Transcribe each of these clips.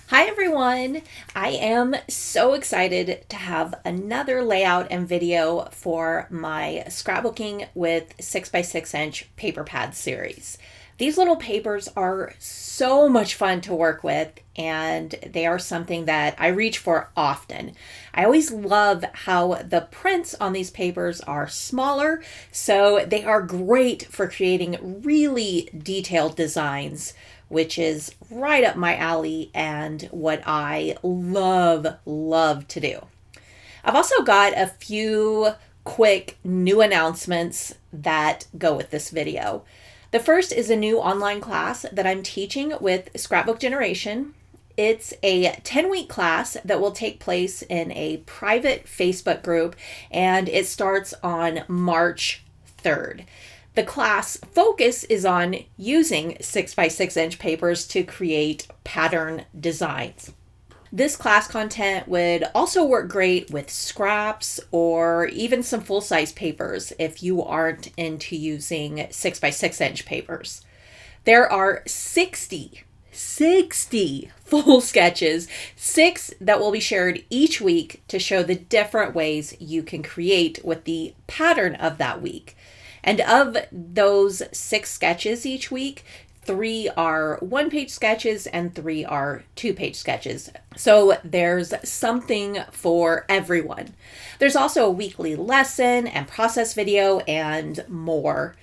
Hi everyone! I am so excited to have another layout and video for my scrapbooking with 6x6" paper pad series. These little papers are so much fun to work with, and they are something that I reach for often. I always love how the prints on these papers are smaller, so they are great for creating really detailed designs, which is right up my alley and what I love to do. I've also got a few quick new announcements that go with this video. The first is a new online class that I'm teaching with Scrapbook Generation. It's a 10-week class that will take place in a private Facebook group, and it starts on March 3rd. The class focus is on using 6x6" papers to create pattern designs. This class content would also work great with scraps or even some full-size papers if you aren't into using 6x6" papers. There are 60 full sketches, 6 that will be shared each week to show the different ways you can create with the pattern of that week. And of those 6 sketches each week, 3 are 1-page sketches and 3 are 2-page sketches. So there's something for everyone. There's also a weekly lesson and process video and more.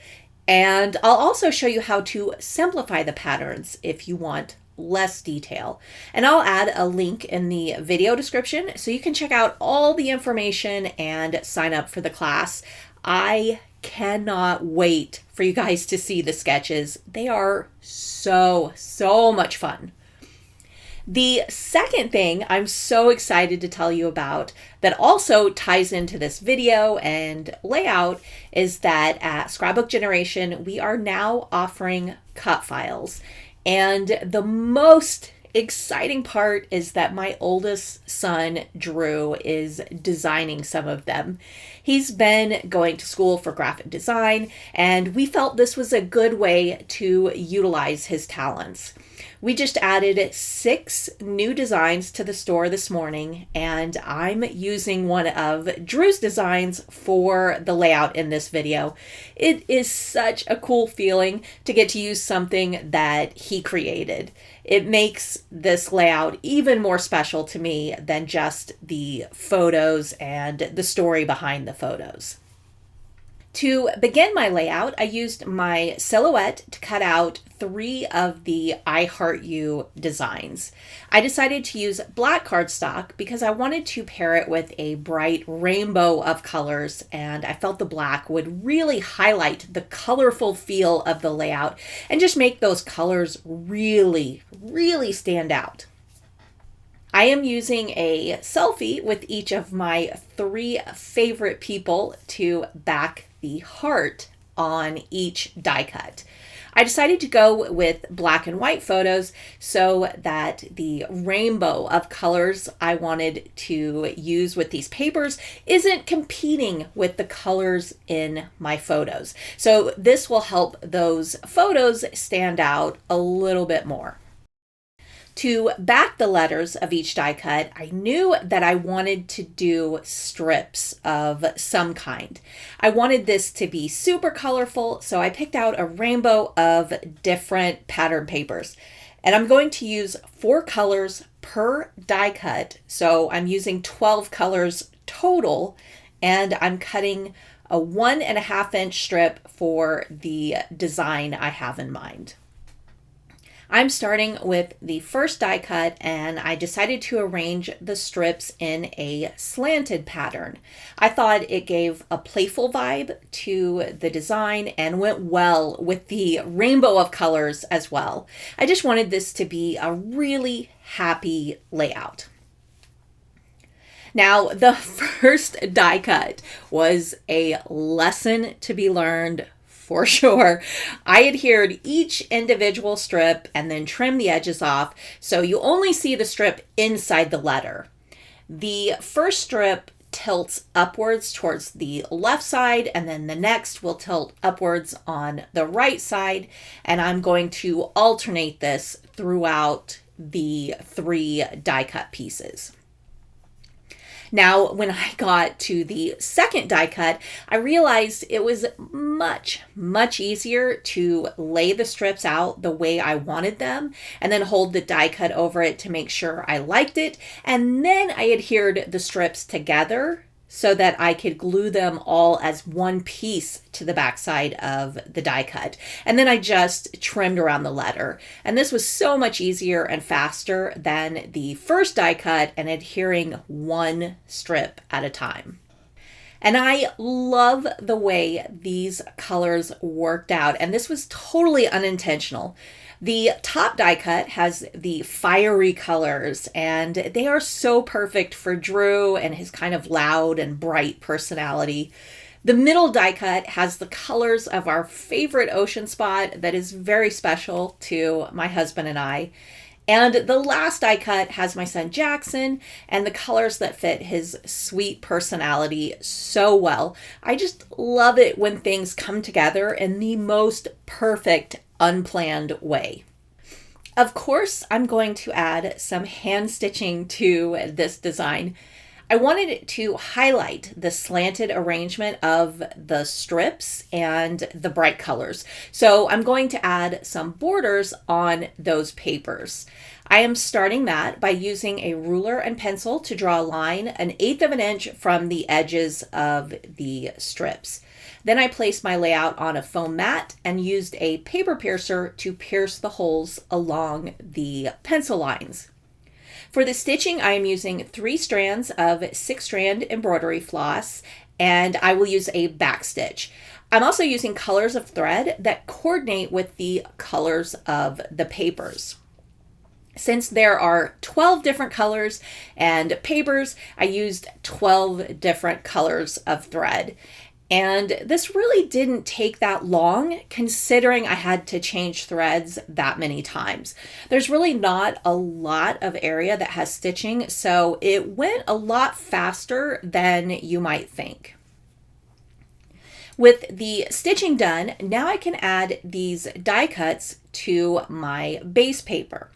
And I'll also show you how to simplify the patterns if you want less detail. And I'll add a link in the video description so you can check out all the information and sign up for the class. I cannot wait for you guys to see the sketches. They are so much fun. The second thing I'm so excited to tell you about that also ties into this video and layout is that at Scrapbook Generation, we are now offering cut files. And the most exciting part is that my oldest son, Drew, is designing some of them. He's been going to school for graphic design, and we felt this was a good way to utilize his talents. We just added 6 new designs to the store this morning, and I'm using one of Drew's designs for the layout in this video. It is such a cool feeling to get to use something that he created. It makes this layout even more special to me than just the photos and the story behind the photos. To begin my layout, I used my silhouette to cut out 3 of the I Heart You designs. I decided to use black cardstock because I wanted to pair it with a bright rainbow of colors, and I felt the black would really highlight the colorful feel of the layout and just make those colors really stand out. I am using a selfie with each of my 3 favorite people to back the heart on each die cut. I decided to go with black and white photos so that the rainbow of colors I wanted to use with these papers isn't competing with the colors in my photos. So this will help those photos stand out a little bit more. To back the letters of each die cut, I knew that I wanted to do strips of some kind. I wanted this to be super colorful, so I picked out a rainbow of different pattern papers. And I'm going to use 4 colors per die cut, so I'm using 12 colors total, and I'm cutting a 1.5-inch strip for the design I have in mind. I'm starting with the first die cut, and I decided to arrange the strips in a slanted pattern. I thought it gave a playful vibe to the design and went well with the rainbow of colors as well. I just wanted this to be a really happy layout. Now, the first die cut was a lesson to be learned for sure. I adhered each individual strip and then trimmed the edges off so you only see the strip inside the letter. The first strip tilts upwards towards the left side, and then the next will tilt upwards on the right side, and I'm going to alternate this throughout the 3 die cut pieces. Now, when I got to the second die cut, I realized it was much, much easier to lay the strips out the way I wanted them and then hold the die cut over it to make sure I liked it. And then I adhered the strips together so that I could glue them all as one piece to the backside of the die cut. And then I just trimmed around the letter. And this was so much easier and faster than the first die cut and adhering one strip at a time. And I love the way these colors worked out. And this was totally unintentional. The top die cut has the fiery colors, and they are so perfect for Drew and his kind of loud and bright personality. The middle die cut has the colors of our favorite ocean spot that is very special to my husband and I. And the last die cut has my son Jackson and the colors that fit his sweet personality so well. I just love it when things come together in the most perfect, unplanned way. Of course, I'm going to add some hand stitching to this design. I wanted it to highlight the slanted arrangement of the strips and the bright colors. So I'm going to add some borders on those papers. I am starting that by using a ruler and pencil to draw a line 1/8 of an inch from the edges of the strips. Then I placed my layout on a foam mat and used a paper piercer to pierce the holes along the pencil lines. For the stitching, I am using 3 strands of 6-strand embroidery floss, and I will use a back stitch. I'm also using colors of thread that coordinate with the colors of the papers. Since there are 12 different colors and papers, I used 12 different colors of thread. And this really didn't take that long, considering I had to change threads that many times. There's really not a lot of area that has stitching, so it went a lot faster than you might think. With the stitching done, now I can add these die cuts to my base paper.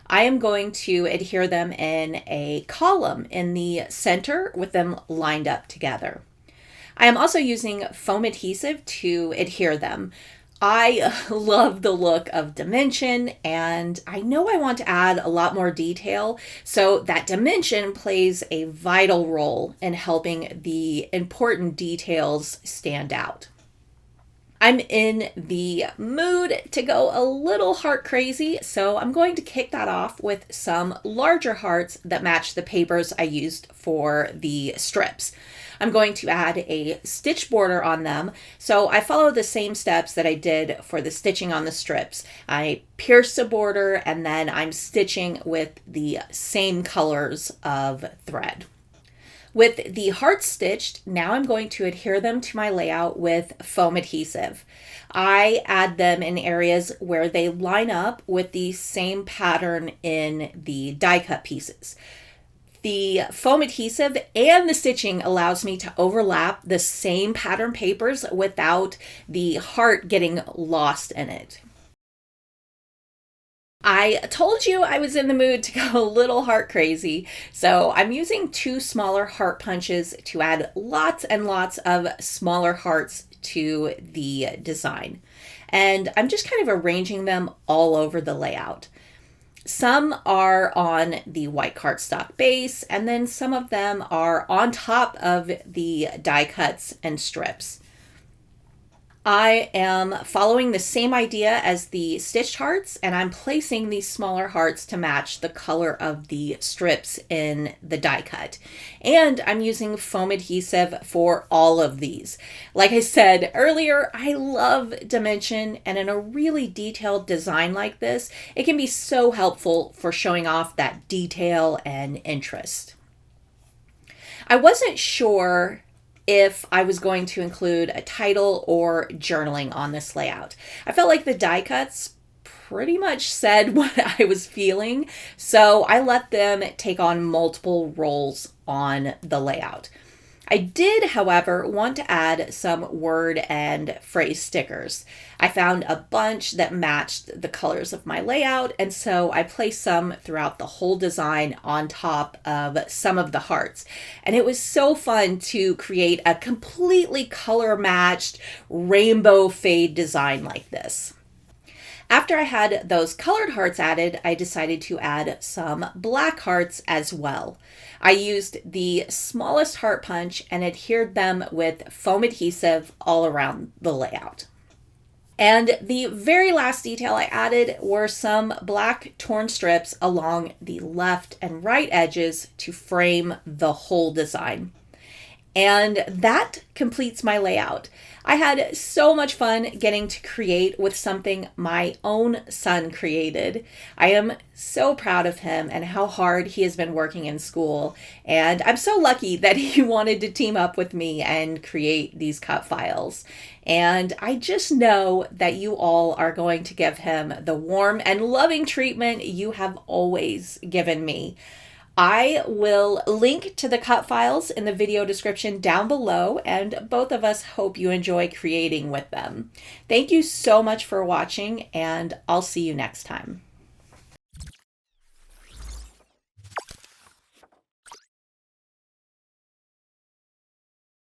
I am going to adhere them in a column in the center with them lined up together. I am also using foam adhesive to adhere them. I love the look of dimension, and I know I want to add a lot more detail, so that dimension plays a vital role in helping the important details stand out. I'm in the mood to go a little heart crazy, so I'm going to kick that off with some larger hearts that match the papers I used for the strips. I'm going to add a stitch border on them, so I follow the same steps that I did for the stitching on the strips. I pierce a border and then I'm stitching with the same colors of thread. With the hearts stitched, now I'm going to adhere them to my layout with foam adhesive. I add them in areas where they line up with the same pattern in the die cut pieces. The foam adhesive and the stitching allows me to overlap the same pattern papers without the heart getting lost in it. I told you I was in the mood to go a little heart crazy, so I'm using 2 smaller heart punches to add lots and lots of smaller hearts to the design. And I'm just kind of arranging them all over the layout. Some are on the white cardstock base, and then some of them are on top of the die cuts and strips. I am following the same idea as the stitched hearts, and I'm placing these smaller hearts to match the color of the strips in the die cut. And I'm using foam adhesive for all of these. Like I said earlier, I love dimension, and in a really detailed design like this, it can be so helpful for showing off that detail and interest. I wasn't sure if I was going to include a title or journaling on this layout. I felt like the die cuts pretty much said what I was feeling, so I let them take on multiple roles on the layout. I did, however, want to add some word and phrase stickers. I found a bunch that matched the colors of my layout, and so I placed some throughout the whole design on top of some of the hearts. And it was so fun to create a completely color matched rainbow fade design like this. After I had those colored hearts added, I decided to add some black hearts as well. I used the smallest heart punch and adhered them with foam adhesive all around the layout. And the very last detail I added were some black torn strips along the left and right edges to frame the whole design. And that completes my layout. I had so much fun getting to create with something my own son created. I am so proud of him and how hard he has been working in school. And I'm so lucky that he wanted to team up with me and create these cut files. And I just know that you all are going to give him the warm and loving treatment you have always given me. I will link to the cut files in the video description down below, and both of us hope you enjoy creating with them. Thank you so much for watching, and I'll see you next time.